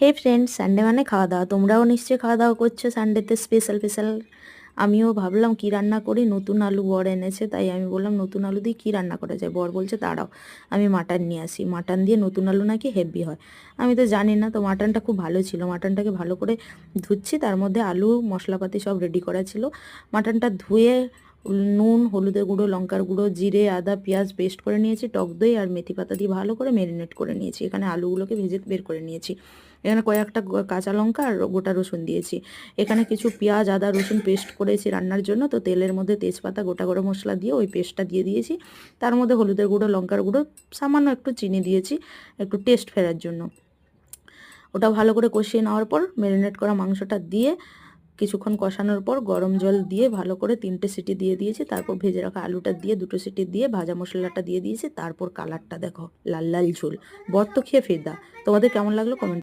হে friend, Sunday মানে খাওয়া দাওয়া। তোমরাও নিশ্চয়ই খাওয়া দাওয়া করছো সানডেতে স্পেশাল স্পেশাল। আমিও ভাবলাম কি রান্না করি, নতুন আলু বর এনেছে, তাই আমি বললাম নতুন আলু দিয়ে কী রান্না করা যায়। বর বলছে দাঁড়াও আমি মাটন নিয়ে আসি, মাটন দিয়ে নতুন আলু নাকি হেভি হয়। আমি তো জানি না, তো মাটনটা খুব ভালো ছিল। মাটনটাকে ভালো করে ধুচ্ছি, তার মধ্যে আলু মশলাপাতি সব রেডি করা ছিল। মাটনটা ধুয়ে নুন, হলুদের গুঁড়ো, লঙ্কার গুঁড়ো, জিরে, আদা, পেঁয়াজ পেস্ট করে নিয়েছি, টক দই আর মেথি পাতা দিয়ে ভালো করে ম্যারিনেট করে নিয়েছি। এখানে আলুগুলোকে ভেজে বের করে নিয়েছি। এখানে কয়েকটা কাঁচা লঙ্কা আর গোটা রসুন দিয়েছি। এখানে কিছু পেঁয়াজ, আদা, রসুন পেস্ট করেছি রান্নার জন্য, তো তেলের মধ্যে তেজপাতা, গোটা গরম মশলা দিয়ে ওই পেস্টটা দিয়ে দিয়েছি। তার মধ্যে হলুদের গুঁড়ো, লঙ্কার গুঁড়ো, সামান্য একটু চিনি দিয়েছি একটু টেস্ট ফেরার জন্য। ওটা ভালো করে কষিয়ে নেওয়ার পর ম্যারিনেট করা মাংসটা দিয়ে কিছুক্ষণ কষানোর পর গরম জল দিয়ে ভালো করে 3টে সিটি দিয়ে দিয়েছি। তারপর ভেজে রাখা আলুটা দিয়ে 2টো সিটি দিয়ে ভাজা মশলাটা দিয়ে দিয়েছি। তারপর কালারটা দেখো, লাল লাল ঝোল। বর তো খেয়ে ফেদা। তোমাদের কেমন লাগলো কমেন্ট